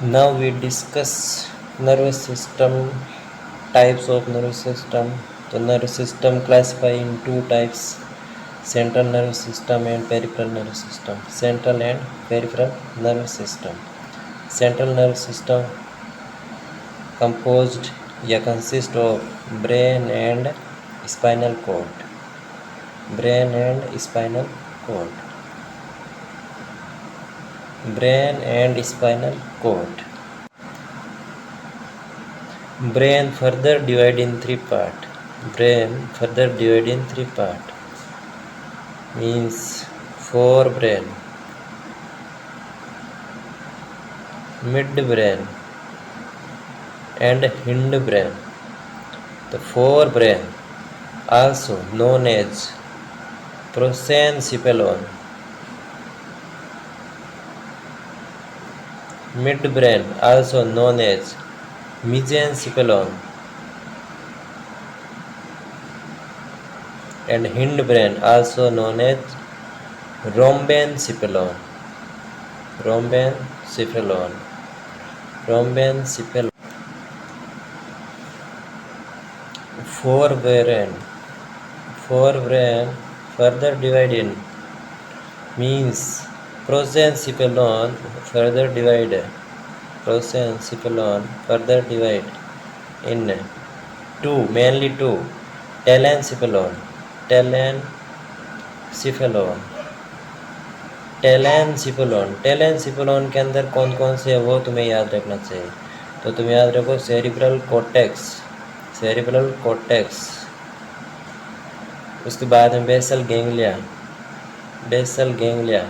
Now we discuss nervous system, types of nervous system. The nervous system classify in two types: central nervous system and peripheral nervous system. Central and peripheral nervous system. Central nervous system composed या consist of brain and spinal cord. Brain and spinal cord. Brain and spinal cord. Brain further divide in three part. Brain further divide in three part. Means forebrain, midbrain, and hindbrain. The forebrain, also known as prosencephalon, midbrain, also known as mesencephalon, and hindbrain, also known as rhombencephalon. Rhombencephalon. Rhombencephalon. Forebrain. Forebrain further divide in means prosencephalon further divide. Prosencephalon further divide in two, mainly two. Telencephalon. Telencephalon. टेलेनसिफेलॉन. टेलेनसिफेलॉन के अंदर कौन कौन से है वो तुम्हें याद रखना चाहिए. तो तुम याद रखो सेरिब्रल कॉर्टेक्स. Cerebral cortex. उसके बाद में बेसल गैंग्लिया. Basal ganglia.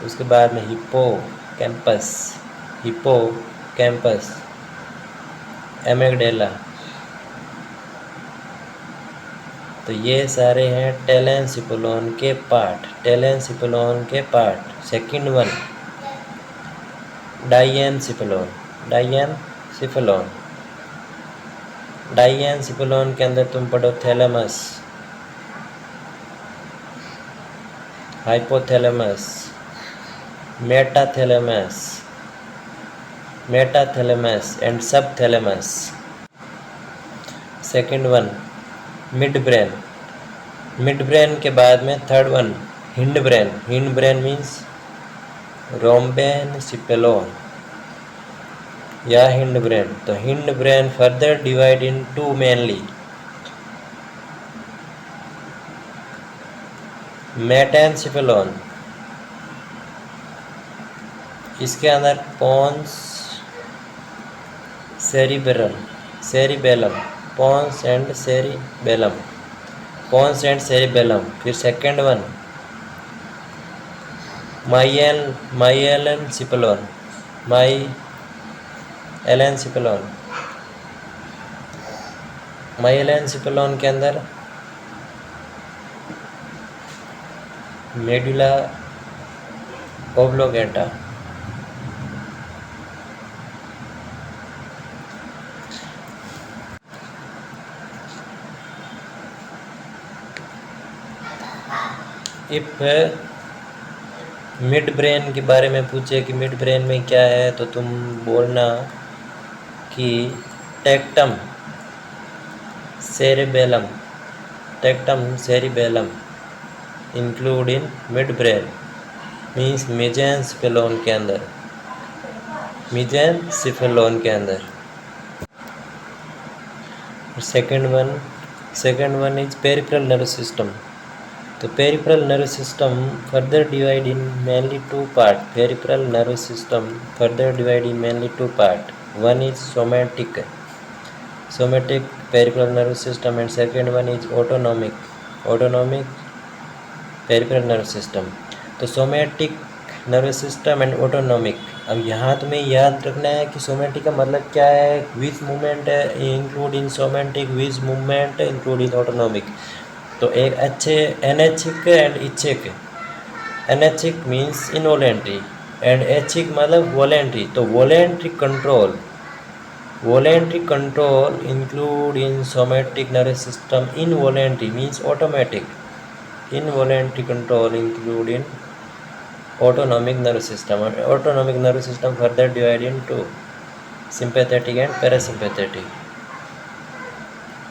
उसके बाद में हिप्पोकैम्पस. हिप्पोकैम्पस. एमिगडाला. तो ये सारे हैं टेलेनसिफेलॉन के पार्ट. टेलेनसिफेलॉन के part. Second one diencephalon. Diencephalon. Diencephalon के अंदर तुम पढ़ो thalamus, hypothalamus, metathalamus, metathalamus and subthalamus. Second one mid brain. Mid brain के बाद में third one hind brain. Hind brain means rhombencephalon या हिंड ब्रेन. तो hind brain further divide in two mainly. Metencephalon. इसके अंदर pons cerebral, cerebellum, pons and cerebellum, pons and cerebellum. फिर second one myelencephalon. Myelencephalon. Myelencephalon के अंदर medulla oblongata. If mid brain के बारे में पूछे कि मिड ब्रेन में क्या है तो तुम बोलना कि tectum cerebellum. Tectum cerebellum include in mid brain means mesencephalon के अंदर. मेजेंसेफेलॉन के अंदर. Second one is peripheral nervous system. तो peripheral nervous system further divide in mainly two part. Peripheral nervous system further divide in mainly two part. One is somatic. Somatic peripheral nervous system and second one is autonomic. Autonomic peripheral nervous system. तो somatic nervous system and autonomic. अब यहाँ तुम्हें याद रखना है कि somatic का मतलब क्या है. विच movement include in somatic, which movement include in autonomic. तो एक अच्छे एनैचिक एंड इच्छिक. एनैचिक मीन्स इनवॉलेंट्री एंड ऐच्छिक मतलब वॉलेंट्री. तो voluntary control. Voluntary control include in somatic nervous system. Involuntary means automatic. Involuntary control include in autonomic nervous system. Autonomic nervous system further divided into sympathetic and parasympathetic.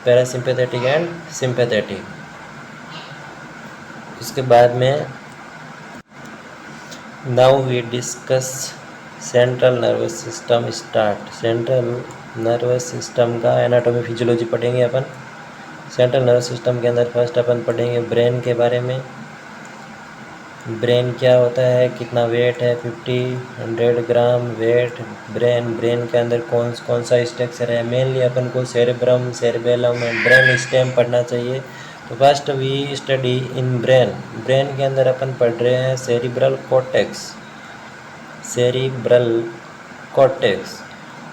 Parasympathetic and sympathetic. इसके बाद में now we discuss central nervous system start. Central nervous system का anatomy physiology पढ़ेंगे अपन. Central nervous system के अंदर first अपन पढ़ेंगे brain के बारे में. ब्रेन क्या होता है, कितना वेट है, 50-100 ग्राम वेट ब्रेन के अंदर कौन सा स्ट्रक्चर है. मेनली अपन को cerebrum, cerebellum and brain stem पढ़ना चाहिए. तो first we study in brain के अंदर अपन पढ़ रहे हैं सेरिब्रल कॉर्टेक्स. Cerebral cortex.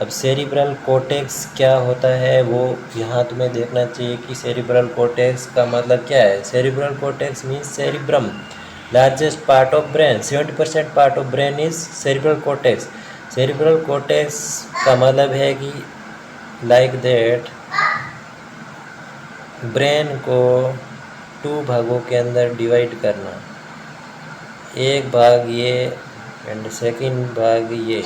अब सेरिब्रल कॉर्टेक्स क्या होता है वो यहाँ तुम्हें देखना चाहिए कि सेरिब्रल कॉर्टेक्स का मतलब क्या है. Cerebral cortex means cerebrum, largest part of brain. 70% part of brain is cerebral cortex. cerebral cortex का मतलब है कि like that ब्रेन को 2 भागों के अंदर डिवाइड करना. एक भाग ये एंड सेकंड भाग ये,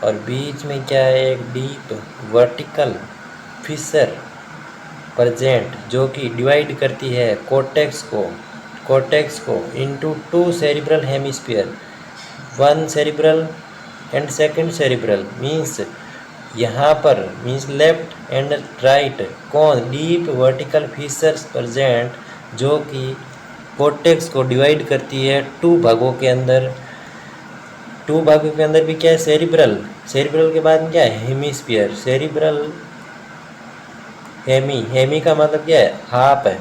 और बीच में क्या है, एक डीप वर्टिकल फिशर प्रेजेंट जो कि डिवाइड करती है कॉर्टेक्स को into 2 cerebral hemisphere. 1 cerebral and second cerebral means यहाँ पर मीन्स लेफ्ट एंड राइट कौन डीप वर्टिकल फिशर्स प्रेजेंट जो कि कॉर्टेक्स को डिवाइड करती है 2 भागों के अंदर. 2 भागों के अंदर भी क्या है, सेरिब्रल के बाद क्या है, हेमिस्फीयर. सेरिब्रल हेमी का मतलब क्या है, हाफ है,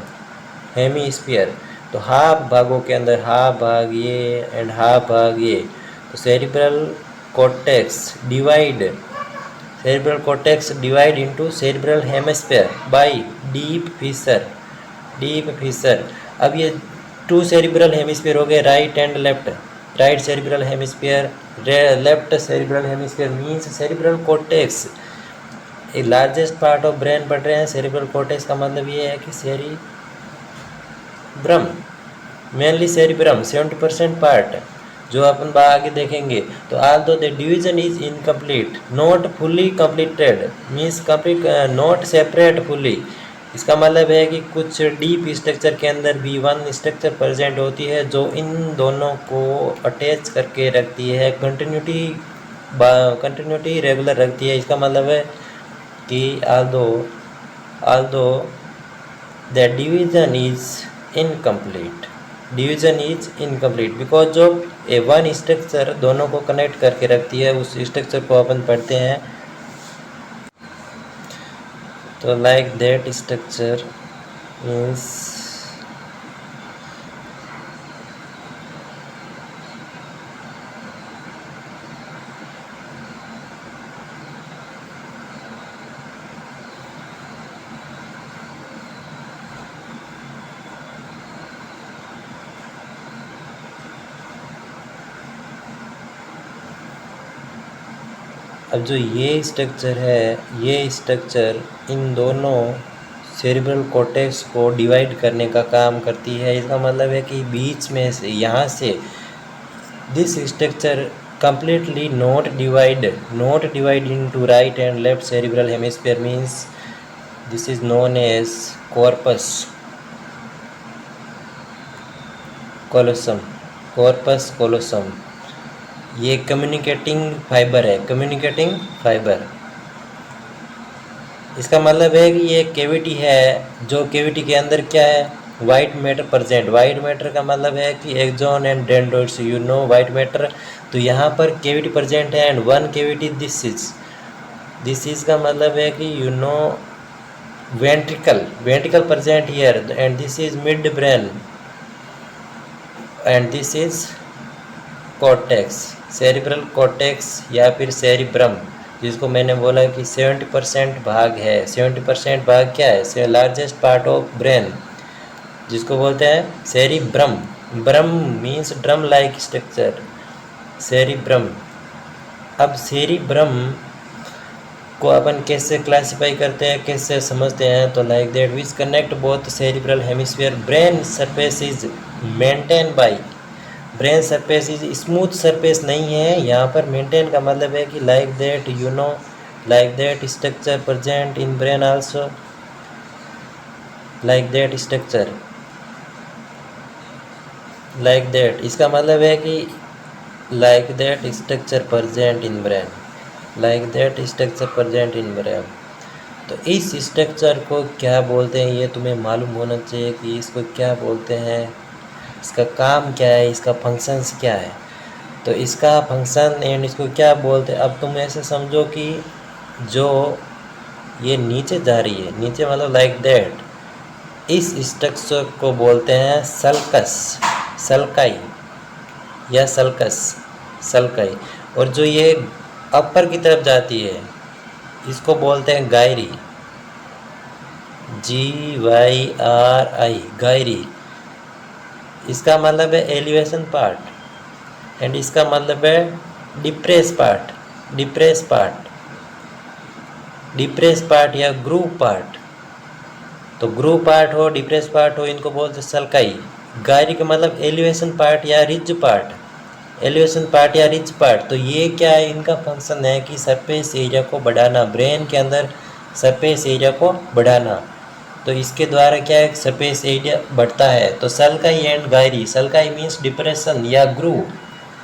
हेमिस्फीयर. तो हाफ भागों के अंदर हाफ भाग ये एंड हाफ भाग ये. तो cerebral cortex divide into cerebral hemisphere by deep fissure. अब ये 2 सेरिब्रल हेमिस्फीयर हो गए, right and left. Right cerebral hemisphere, left cerebral hemisphere means cerebral cortex एक लार्जेस्ट पार्ट ऑफ ब्रेन पढ़ रहे हैं. सेरिब्रल कॉर्टेक्स का मतलब ये है कि सेरिब्रम, मेनली सेरिब्रम 70% पार्ट जो अपन आगे देखेंगे. तो although the division is incomplete, not fully completed means complete not separate fully. इसका मतलब है कि कुछ डीप स्ट्रक्चर के अंदर भी 1 स्ट्रक्चर प्रेजेंट होती है जो इन दोनों को अटैच करके रखती है, कंटिन्यूटी रेगुलर रखती है. इसका मतलब है कि although the division is incomplete because जो ए 1 स्ट्रक्चर दोनों को कनेक्ट करके रखती है, उस स्ट्रक्चर को अपन पढ़ते हैं. तो लाइक दैट स्ट्रक्चर मीन्स अब जो ये स्ट्रक्चर है, ये स्ट्रक्चर इन दोनों सेरिब्रल कॉर्टेक्स को डिवाइड करने का काम करती है. इसका मतलब है कि बीच में से यहाँ से this structure completely not divide into right and left cerebral hemisphere means this is known as corpus callosum. ये कम्युनिकेटिंग फाइबर है, इसका मतलब है कि ये कैविटी है, जो कैविटी के अंदर क्या है, white matter present. White matter का मतलब है कि axon and dendroids, you know white matter. तो यहाँ पर कैविटी प्रेजेंट है एंड 1 कैविटी दिस इज का मतलब है कि you know ventricle present here and this is mid brain and this is cortex, cerebral cortex या फिर सेरिब्रम, जिसको मैंने बोला कि 70% भाग है. 70% भाग क्या है, लार्जेस्ट पार्ट ऑफ ब्रेन, जिसको बोलते हैं cerebrum. Brum means drum like structure, cerebrum. अब सेरिब्रम को अपन कैसे क्लासिफाई करते हैं, कैसे समझते हैं, तो like that which connect both cerebral hemisphere. Brain surface is maintain by brain surface is smooth surface नहीं है। यहाँ पर मेंटेन का मतलब है कि like that you know, like that structure present in brain also, like that structure, like that इसका मतलब है कि like that structure present in brain, like that structure present in brain. तो इस स्ट्रक्चर को क्या बोलते हैं ये तुम्हें मालूम होना चाहिए कि इसको क्या बोलते हैं, इसका काम क्या है, इसका फंक्शंस क्या है। तो इसका फंक्शन एंड इसको क्या बोलते हैं, अब तुम ऐसे समझो कि जो ये नीचे जा रही है, नीचे मतलब लाइक दैट, इस स्ट्रक्चर को बोलते हैं सल्कस, सल्काई या सल्कस, सल्काई। और जो ये अपर की तरफ जाती है इसको बोलते हैं गायरी, GYRI, गायरी। इसका मतलब है एलिवेशन पार्ट एंड इसका मतलब है depress part, depress part, depress part या ग्रूव पार्ट। तो ग्रूव पार्ट हो, डिप्रेस पार्ट हो, इनको बोलते हैं सल्काई। गायरी का मतलब एलिवेशन पार्ट या रिज पार्ट, एलिवेशन पार्ट या रिच पार्ट। तो ये क्या है, इनका फंक्शन है कि सरफेस एरिया को बढ़ाना, ब्रेन के अंदर सरफेस एरिया को बढ़ाना। तो इसके द्वारा क्या है, सरफेस एरिया बढ़ता है। तो sulci and gyri, sulci means depression या groove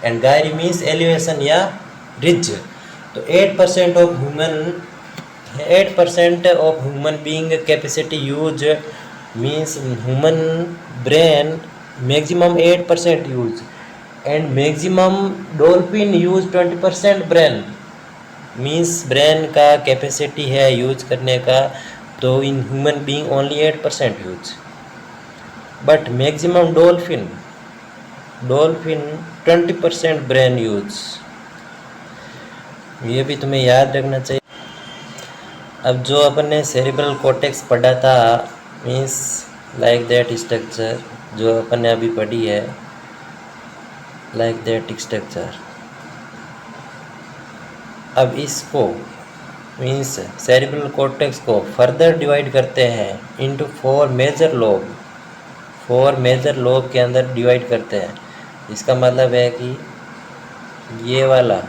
and gyri means elevation या रिज। तो 8% of human, 8% of human being capacity use means human brain maximum 8% use and maximum dolphin use 20% brain, means brain का capacity है use करने का। तो in human being only 8% use, but maximum dolphin, dolphin 20% brain use. ये भी तुम्हें याद रखना चाहिए। अब जो अपन ने सेरिब्रल कॉर्टेक्स पढ़ा था, मीन्स लाइक दैट स्ट्रक्चर, जो अपन ने अभी पढ़ी है लाइक दैट स्ट्रक्चर, अब इसको मीन्स सेरिब्रल कॉर्टेक्स को फर्दर डिवाइड करते हैं into 4 major lobe, 4 major lobe के अंदर डिवाइड करते हैं। इसका मतलब है कि ये वाला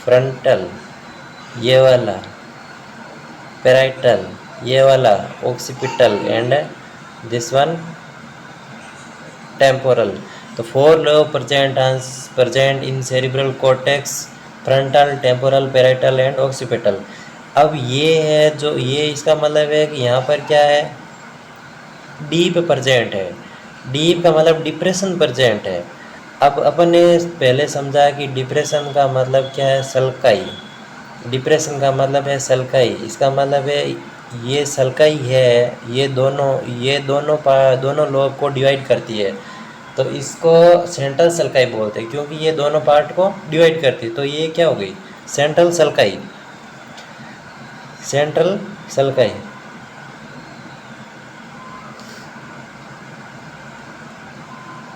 फ्रंटल, ये वाला पैराइटल, ये वाला occipital and this one temporal. तो 4 lobe present in cerebral cortex, frontal, temporal, parietal and occipital. अब ये है जो ये, इसका मतलब है कि यहाँ पर क्या है, डीप प्रेजेंट है। डीप का मतलब डिप्रेशन प्रेजेंट है। अब अपन ने पहले समझा कि डिप्रेशन का मतलब क्या है, सल्काई। डिप्रेशन का मतलब है सल्काई। इसका मतलब है ये सल्काई है, ये दोनों लोब को डिवाइड करती है। तो इसको सेंट्रल सल्काई बोलते हैं क्योंकि ये दोनों पार्ट को डिवाइड करती है। तो ये क्या हो गई, सेंट्रल सल्काई, सेंट्रल सल्काई।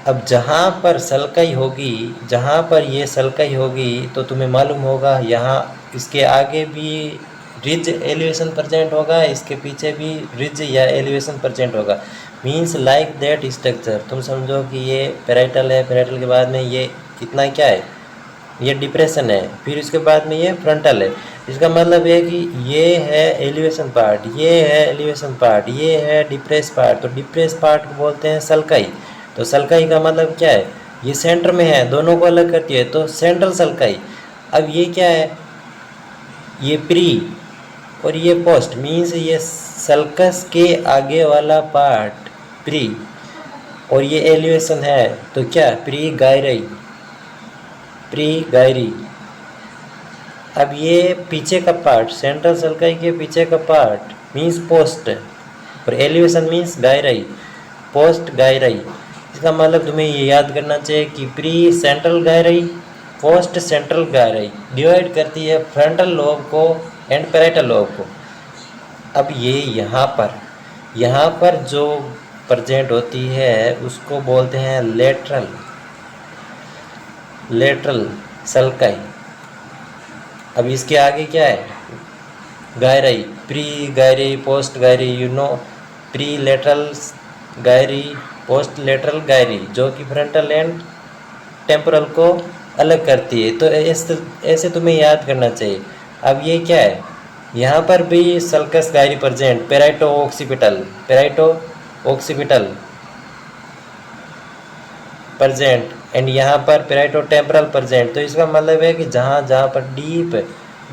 अब जहाँ पर सल्काई होगी, जहाँ पर ये सल्काई होगी तो तुम्हें मालूम होगा यहाँ इसके आगे भी रिज एलिवेशन प्रेजेंट होगा, इसके पीछे भी रिज या एलिवेशन प्रेजेंट होगा। Means like that structure. तुम समझो कि ये पैराइटल है, पैराइटल के बाद में ये कितना क्या है, ये डिप्रेशन है, फिर इसके बाद में ये फ्रंटल है। इसका मतलब है कि ये है एलिवेशन पार्ट, ये है एलिवेशन पार्ट, ये है डिप्रेस पार्ट। तो डिप्रेस पार्ट को बोलते हैं सल्काई। तो सल्काई का मतलब क्या है, ये सेंटर में है, दोनों को अलग करती है, तो सेंट्रल सल्काई। अब ये क्या है, ये प्री और ये पोस्ट, मीन्स ये सल्कस के आगे वाला पार्ट प्री और ये एलिवेशन है। तो क्या, प्री गायरी, प्री गायरी। अब ये पीछे का पार्ट, सेंट्रल सल्काई के पीछे का पार्ट मीन्स पोस्ट और elevation means Gayri, post Gayri. इसका मतलब तुम्हें ये याद करना चाहिए कि pre central gyri, post central Gayri divide करती है फ्रंटल लोब को एंड पैराइटल लोब को। अब ये यहाँ पर जो प्रेजेंट होती है उसको बोलते हैं लेटरल, लेटरल सल्काई। अब इसके आगे क्या है, Gayri, pre Gayri, post Gayri, you know, pre lateral Gayri, post lateral Gayri, जो कि फ्रंटल एंड टेम्पोरल को अलग करती है। तो ऐसे तुम्हें याद करना चाहिए। अब ये क्या है, यहाँ पर भी sulcus gyri present, parieto occipital present and यहाँ पर पेराइटो टेम्पोरल प्रेजेंट। तो इसका मतलब है कि जहाँ जहाँ पर डीप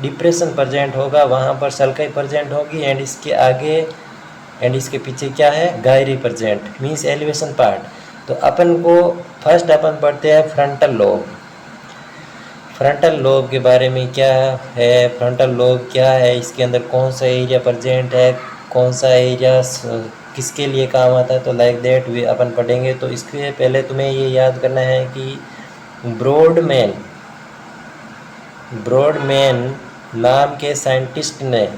डिप्रेशन प्रेजेंट होगा वहाँ पर सल्काई प्रेजेंट होगी एंड इसके आगे एंड इसके पीछे क्या है, Gayri present, means elevation part. तो अपन को फर्स्ट अपन पढ़ते हैं फ्रंटल लोब। फ्रंटल लोब के बारे में क्या है, फ्रंटल लोब क्या है, इसके अंदर कौन सा एरिया प्रेजेंट है, कौन सा एरिया किसके लिए काम आता है, तो लाइक दैट वे अपन पढ़ेंगे। तो इसके पहले तुम्हें ये याद करना है कि ब्रॉडमैन नाम के साइंटिस्ट ने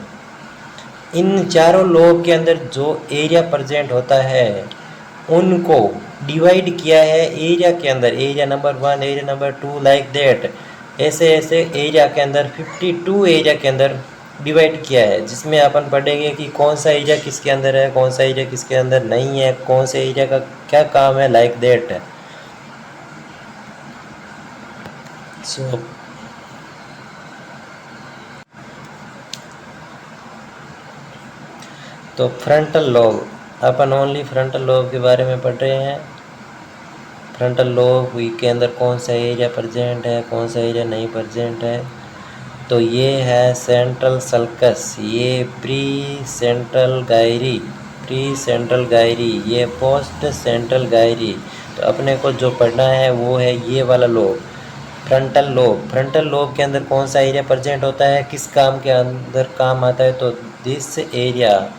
इन चारों लोब के अंदर जो एरिया प्रेजेंट होता है उनको डिवाइड किया है एरिया के अंदर, area number 1, area number 2, like that ऐसे ऐसे एरिया के अंदर 52 एरिया के अंदर डिवाइड किया है, जिसमें अपन पढ़ेंगे कि कौन सा एरिया किसके अंदर है, कौन सा एरिया किसके अंदर नहीं है, कौन से एरिया का क्या काम है, लाइक दैट है। सो तो फ्रंटल लोब, अपन ओनली फ्रंटल लोब के बारे में पढ़ रहे हैं। फ्रंटल लोब के अंदर कौन सा एरिया प्रेजेंट है, कौन सा एरिया नहीं प्रेजेंट है। तो ये है सेंट्रल सल्कस, ये प्री सेंट्रल गायरी, ये पोस्ट सेंट्रल गायरी। तो अपने को जो पढ़ना है वो है ये वाला lobe, frontal lobe. Frontal lobe के अंदर कौन सा एरिया प्रेजेंट होता है, किस काम के अंदर काम आता है, तो this area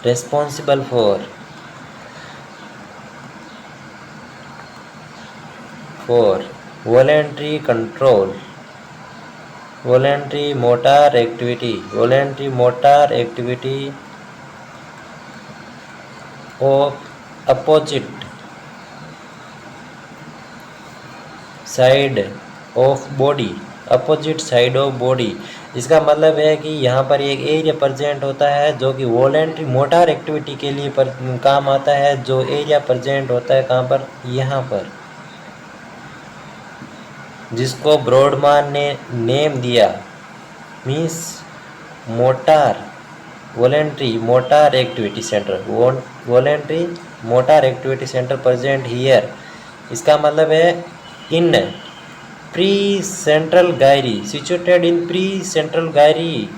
responsible for voluntary control, voluntary motor activity of opposite side of body। इसका मतलब है कि यहाँ पर एक एरिया प्रेजेंट होता है जो कि वॉलेंट्री मोटर एक्टिविटी के लिए काम आता है। जो एरिया प्रेजेंट होता है कहाँ पर, यहाँ पर, जिसको ब्रॉडमैन ने नेम दिया, means voluntary motor activity centre present here. इसका मतलब है in pre central gyri, situated in pre central gyri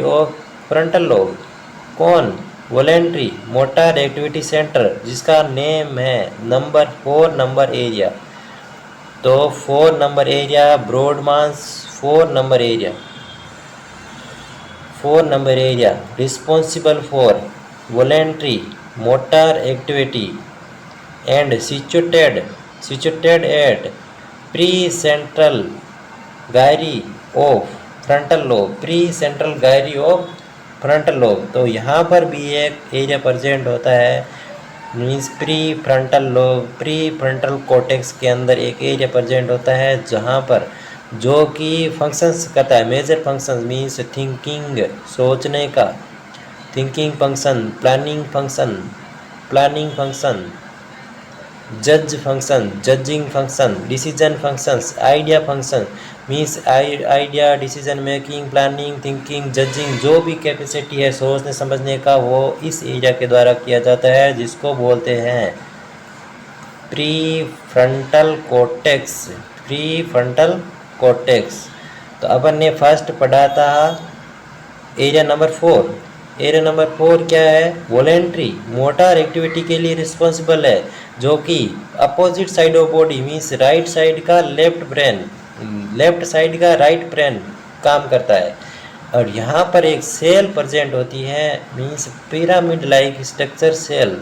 of frontal lobe. कौन, वॉलेंट्री मोटर एक्टिविटी सेंटर, जिसका नेम है नंबर 4 नंबर एरिया। तो 4 number area, Brodmann's 4 number area responsible for voluntary motor activity and situated at pre-central gyri of frontal lobe, तो यहाँ पर भी एक area present होता है, मीन्स प्री फ्रंटल कॉर्टेक्स के अंदर एक एरिया प्रेजेंट होता है जहाँ पर जो कि फंक्शंस करता है, मेजर फंक्शंस मीन्स थिंकिंग, सोचने का, thinking function, planning function, judging function, decision functions, idea function, means idea, decision making, planning, thinking, judging, जो भी कैपेसिटी है सोचने समझने का वो इस एरिया के द्वारा किया जाता है, जिसको बोलते हैं प्री फ्रंटल कॉर्टेक्स। तो अपन ने फर्स्ट पढ़ा था एरिया नंबर 4। एरिया नंबर 4 क्या है, वॉलेंट्री मोटर एक्टिविटी के लिए रिस्पॉन्सिबल है, जो कि opposite side of body, means right side का राइट ब्रेन काम करता है। और यहाँ पर एक सेल प्रेजेंट होती है, means pyramid like structure cell.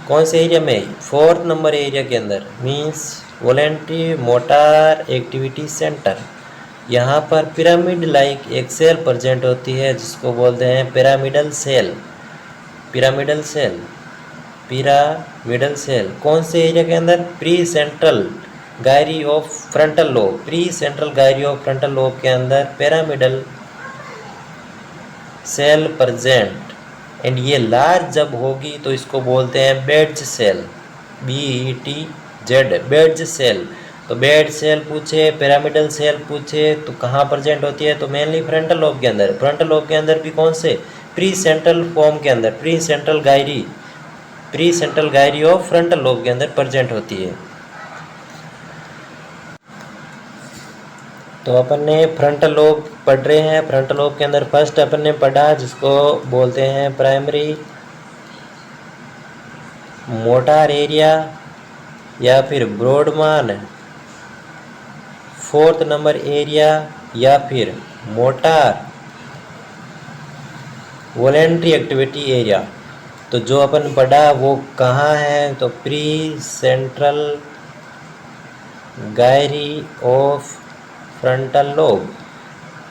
कौन से एरिया में, 4 नंबर एरिया के अंदर, means voluntary motor activity centre. यहाँ पर पिरामिड लाइक एक सेल प्रेजेंट होती है जिसको बोलते हैं पिरामिडल सेल। कौन से एरिया के अंदर, pre central gyri of frontal lobe के अंदर सेल प्रेजेंट, एंड ये लार्ज जब होगी तो इसको बोलते हैं badge cell, BETZ, badge cell. तो बेड सेल पूछे, पिरामिडल सेल पूछे तो कहाँ प्रेजेंट होती है, तो मेनली फ्रंटल लोब के अंदर। फ्रंटल लोब के अंदर भी कौन से, प्री सेंट्रल फॉर्म के अंदर, pre central gyri of frontal lobe के अंदर प्रेजेंट होती है। तो अपन ने फ्रंटल लोब पढ़ रहे हैं। फ्रंटल लोब के अंदर फर्स्ट अपन ने पढ़ा जिसको बोलते हैं प्राइमरी मोटार एरिया या फिर ब्रॉडमैन फोर्थ नंबर एरिया या फिर मोटार वॉलेंट्री एक्टिविटी एरिया। तो जो अपन पढ़ा वो कहाँ है, तो pre central gyri of frontal lobe.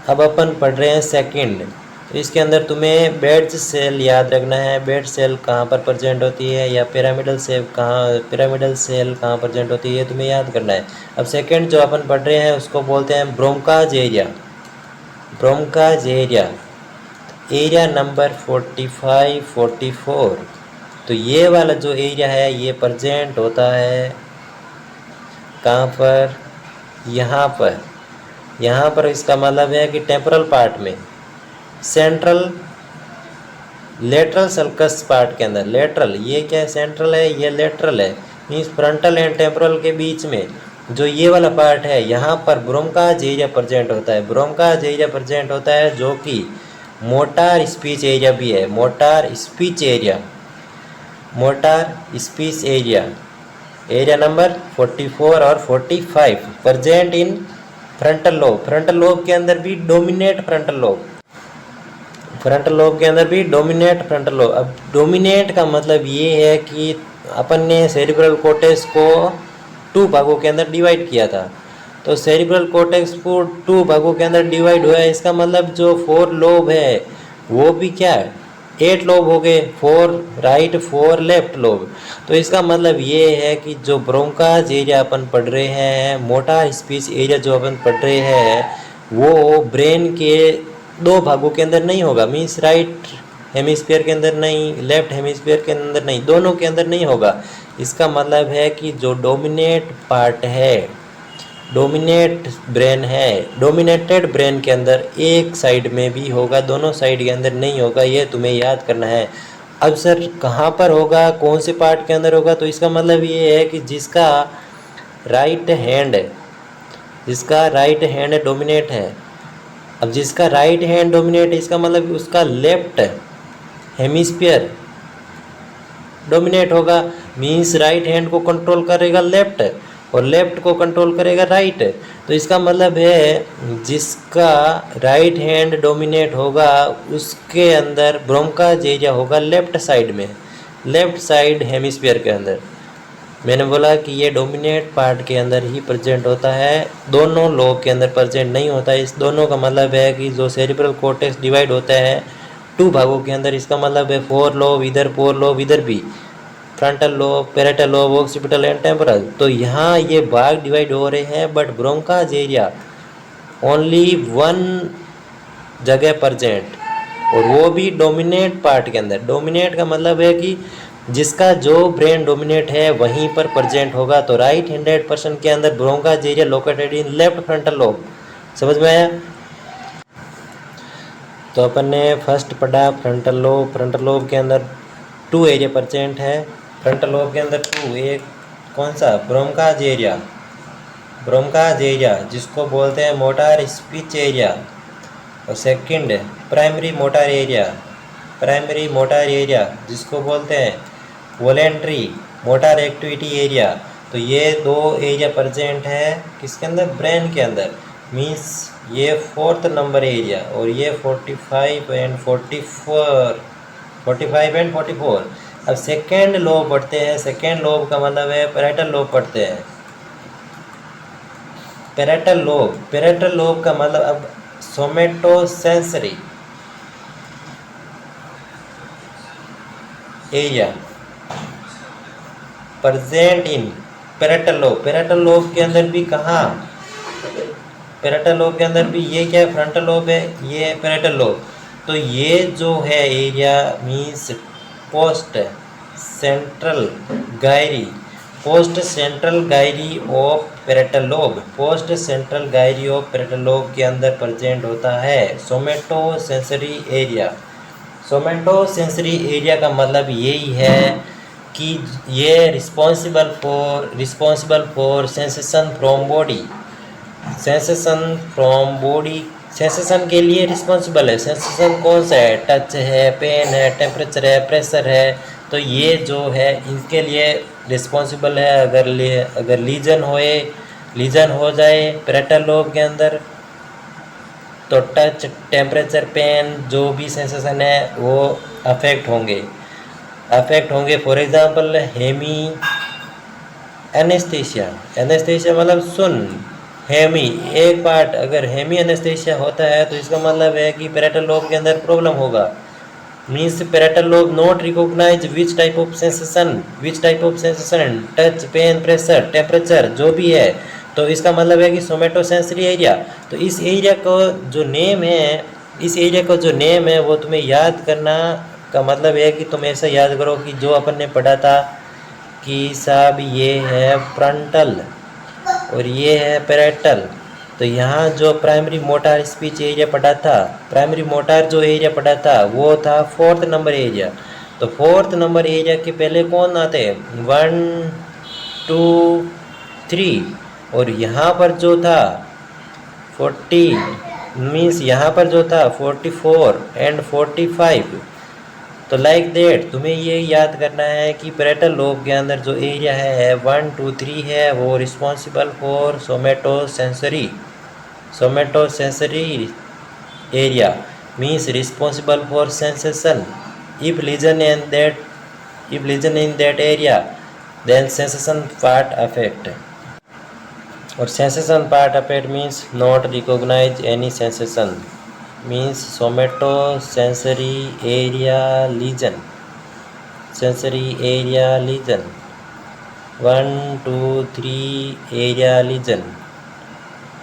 अब अपन पढ़ रहे हैं सेकंड। तो इसके अंदर तुम्हें बेड्स सेल याद रखना है, बेड सेल कहाँ पर प्रेजेंट होती है या पिरामिडल सेल कहाँ प्रेजेंट होती है, तुम्हें याद करना है। अब सेकंड जो अपन पढ़ रहे हैं उसको बोलते हैं Broca's area. Broca's area number 45, 44। तो ये वाला जो एरिया है ये प्रेजेंट होता है कहाँ पर, यहाँ पर इसका मतलब है कि टेम्पोरल पार्ट में, सेंट्रल लेटरल सल्कस पार्ट के अंदर। लेटरल ये क्या है, सेंट्रल है, ये लेटरल है, मीन्स फ्रंटल एंड टेम्पोरल के बीच में जो ये वाला पार्ट है यहाँ पर ब्रोंकाज एरिया प्रेजेंट होता है। ब्रोंकाज एरिया प्रेजेंट होता है जो कि मोटार स्पीच एरिया भी है। मोटार स्पीच एरिया नंबर 44 और 45 present in frontal lobe. Frontal lobe के अंदर भी डोमिनेट फ्रंटल लोब, अब डोमिनेट का मतलब ये है कि अपन ने सेरिब्रल कॉर्टेक्स को 2 भागों के अंदर डिवाइड किया था। तो सेरिब्रल कॉर्टेक्स को 2 भागों के अंदर डिवाइड हुआ है, इसका मतलब जो 4 लोब है वो भी क्या है, 8 लोब हो गए, 4 राइट 4 लेफ्ट लोब। तो इसका मतलब ये है कि जो ब्रोंकाज एरिया अपन पढ़ रहे हैं, मोटार स्पीच एरिया जो अपन पढ़ रहे हैं वो ब्रेन के 2 भागों के अंदर नहीं होगा, मीन्स राइट हेमिस्फीयर के अंदर नहीं, लेफ्ट हेमिस्फीयर के अंदर नहीं, दोनों के अंदर नहीं होगा। इसका मतलब है कि जो डोमिनेट पार्ट है, डोमिनेटेड ब्रेन के अंदर एक साइड में भी होगा, दोनों साइड के अंदर नहीं होगा। ये तुम्हें याद करना है। अब सर कहाँ पर होगा, कौन से पार्ट के अंदर होगा, तो इसका मतलब ये है कि जिसका राइट हैंड डोमिनेट है। अब जिसका राइट हैंड डोमिनेट है इसका मतलब उसका लेफ्ट हेमिस्फीयर डोमिनेट होगा, मीन्स राइट हैंड को कंट्रोल करेगा लेफ्ट और लेफ्ट को कंट्रोल करेगा राइट। तो इसका मतलब है जिसका राइट हैंड डोमिनेट होगा उसके अंदर ब्रोंकाज एरिया होगा लेफ्ट साइड में, लेफ्ट साइड हेमिस्फीयर के अंदर। मैंने बोला कि ये डोमिनेट पार्ट के अंदर ही प्रेजेंट होता है, दोनों लोब के अंदर प्रेजेंट नहीं होता है। इस दोनों का मतलब है कि जो सेरिब्रल कॉर्टेक्स डिवाइड होता है 2 भागों के अंदर, इसका मतलब है 4 लोब इधर, 4 लोब इधर भी, frontal lobe, parietal lobe, occipital and temporal. तो यहाँ ये भाग डिवाइड हो रहे हैं, बट ब्रोंकाज एरिया ओनली 1 जगह प्रेजेंट, और वो भी डोमिनेट पार्ट के अंदर। डोमिनेट का मतलब है कि जिसका जो ब्रेन डोमिनेट है वहीं पर प्रेजेंट होगा। तो राइट हैंडेड पर्सन के अंदर Broca's area located in left frontal lobe. समझ में आया? तो अपन ने फर्स्ट पढ़ा फ्रंटल लोब। फ्रंटल लोब के अंदर 2 एरिया प्रेजेंट है। फ्रंटल लोब के अंदर 2, एक कौन सा, ब्रोंकाज एरिया जिसको बोलते हैं मोटार स्पीच एरिया, और सेकंड प्राइमरी मोटार एरिया जिसको बोलते हैं वॉलेंट्री मोटार एक्टिविटी एरिया। तो ये 2 एरिया प्रेजेंट है किसके अंदर, ब्रेन के अंदर, मीन्स ये 4th नंबर एरिया, और ये 45 एंड 44। अब सेकेंड लोब पढ़ते हैं। सेकेंड लोब का मतलब है पैरेटल लोब पढ़ते हैं। पैरेटल लोब का मतलब अब somatosensory area present in parietal lobe. Parietal lobe के अंदर भी कहाँ, पैरेटल लोब के अंदर भी ये क्या है, फ्रंटल लोब है, ये पैरेटल लोब। तो ये जो है area means post central gyri, post central gyri of parietal lobe, post central gyri of parietal lobe के अंदर प्रेजेंट होता है somato sensory area. Somato sensory area का मतलब यही है कि ये responsible for sensation from body, sensation from body, sensation के लिए रिस्पॉन्सिबल है। सेंसेशन कौन सा है? टच है, पेन है, टेम्परेचर है, प्रेशर है। तो ये जो है इनके लिए रिस्पॉन्सिबल है। अगर लीजन हो जाए पेरेटल लोब के अंदर तो टच, टेम्परेचर, पेन जो भी सेंसेशन है वो अफेक्ट होंगे। For example hemi anaesthesia, anaesthesia मतलब सुन, हेमी एक पार्ट अगर हेमी एनेस्थीसिया होता है तो इसका मतलब है कि पेरेटल लोब के अंदर प्रॉब्लम होगा। Means parietal lobe not recognise which type of sensation, touch, pain, pressure, temperature जो भी है। तो इसका मतलब है कि सोमेटो सेंसरी एरिया। तो इस एरिया को जो नेम है वो तुम्हें याद करना का मतलब है कि तुम ऐसा याद करो कि जो अपन ने पढ़ा था कि साहब ये है फ्रंटल और ये है पेरेटल। तो यहाँ जो प्राइमरी मोटार स्पीच एरिया पढ़ा था, प्राइमरी मोटार जो एरिया पढ़ा था वो था 4th नंबर एरिया। तो 4th नंबर एरिया के पहले कौन आते हैं? 1 2 3। और यहाँ पर जो था 40 मीन्स यहाँ पर जो था 44 एंड 45। तो लाइक दैट तुम्हें ये याद करना है कि पेरेटल लोब के अंदर जो एरिया है 1 2 3 है वो responsible for somato sensory area, means responsible for sensation. If lesion in that area then sensation part affect. और sensation part affect means not recognise any sensation, means somato sensory area lesion, 1 2 3 area lesion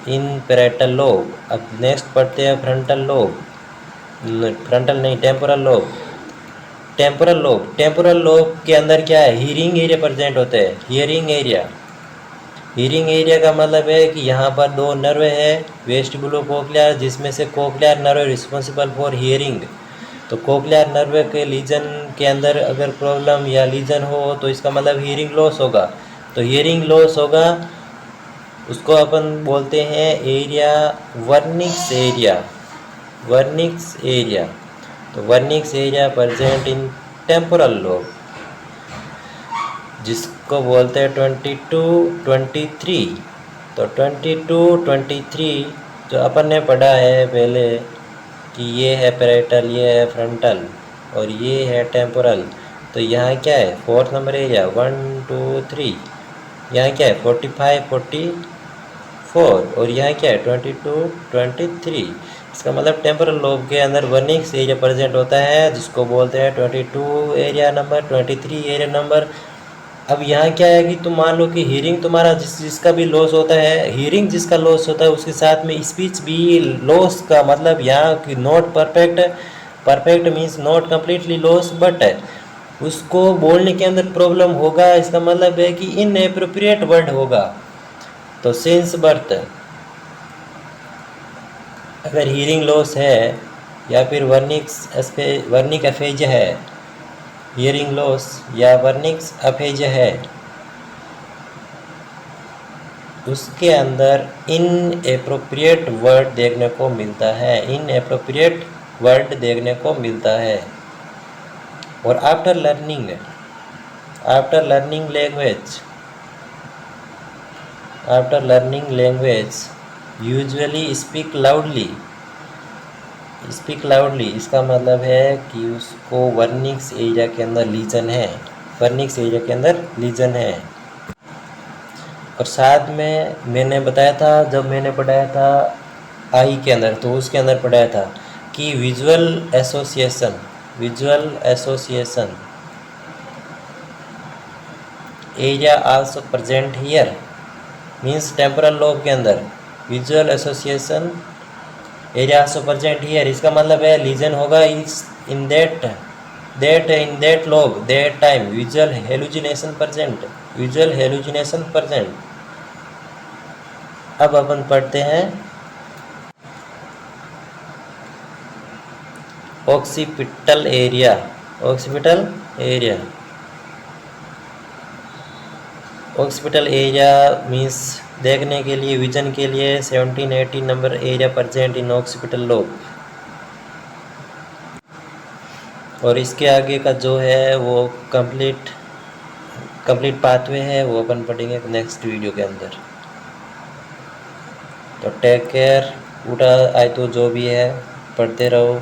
in parietal lobe. अब next पढ़ते हैं frontal lobe, frontal नहीं temporal lobe के अंदर क्या है? Hearing area present होते हैं। हियरिंग एरिया का मतलब है कि यहाँ पर दो नर्व है, वेस्टिबुलो कोक्लियर, जिसमें से cochlear nerve responsible for hearing. तो कोक्लियर नर्व के लीजन के अंदर अगर प्रॉब्लम या लीजन हो तो इसका मतलब हियरिंग लॉस होगा। तो हियरिंग लॉस होगा उसको अपन बोलते हैं एरिया वर्निक्स एरिया। तो वर्निक्स एरिया प्रेजेंट इन टेम्पोरल लोब जिसको बोलते हैं 22 23। तो 22 23 जो अपन ने पढ़ा है पहले कि ये है पेरेटल, ये है फ्रंटल और ये है टेम्पोरल। तो यहाँ क्या है? 4th number area 1 2 3। यहाँ क्या है? 45 44 और यहाँ क्या है? 22 23। इसका मतलब टेम्पोरल लोब के अंदर वर्निक्स एरिया प्रेजेंट होता है जिसको बोलते हैं 22 एरिया नंबर, 23 एरिया नंबर। अब यहाँ क्या है कि तुम मान लो कि हियरिंग तुम्हारा जिसका भी लॉस होता है, हियरिंग जिसका लॉस होता है उसके साथ में स्पीच भी लॉस का मतलब यहाँ की not perfect means not completely loss but उसको बोलने के अंदर प्रॉब्लम होगा। इसका मतलब है कि इनएप्रोप्रिएट वर्ड होगा। तो सिंस बर्थ अगर हियरिंग लॉस है या फिर वर्निक एफेजिया है, हियरिंग लॉस या वर्निक्स एफेजिया है, उसके अंदर इनएप्रोप्रिएट वर्ड देखने को मिलता है। और after learning language usually speak loudly. इसका मतलब है कि उसको वर्निक्स एरिया के अंदर लीजन है। और साथ में मैंने बताया था, जब मैंने पढ़ाया था आई के अंदर, तो उसके अंदर पढ़ाया था कि visual association area also present here, means temporal lobe के अंदर visual association area also present here, इसका मतलब है लीजन होगा इस in that lobe that time, visual hallucination present, visual hallucination present. अब अपन पढ़ते हैं occipital area. Occipital area, occipital area means देखने के लिए, विजन के लिए 17-18 नंबर एरिया प्रेजेंट इन ऑक्सीपिटल लोब। और इसके आगे का जो है वो कंप्लीट पाथवे है, वो अपन पढ़ेंगे नेक्स्ट वीडियो के अंदर। तो टेक केयर, उठा आए तो जो भी है पढ़ते रहो।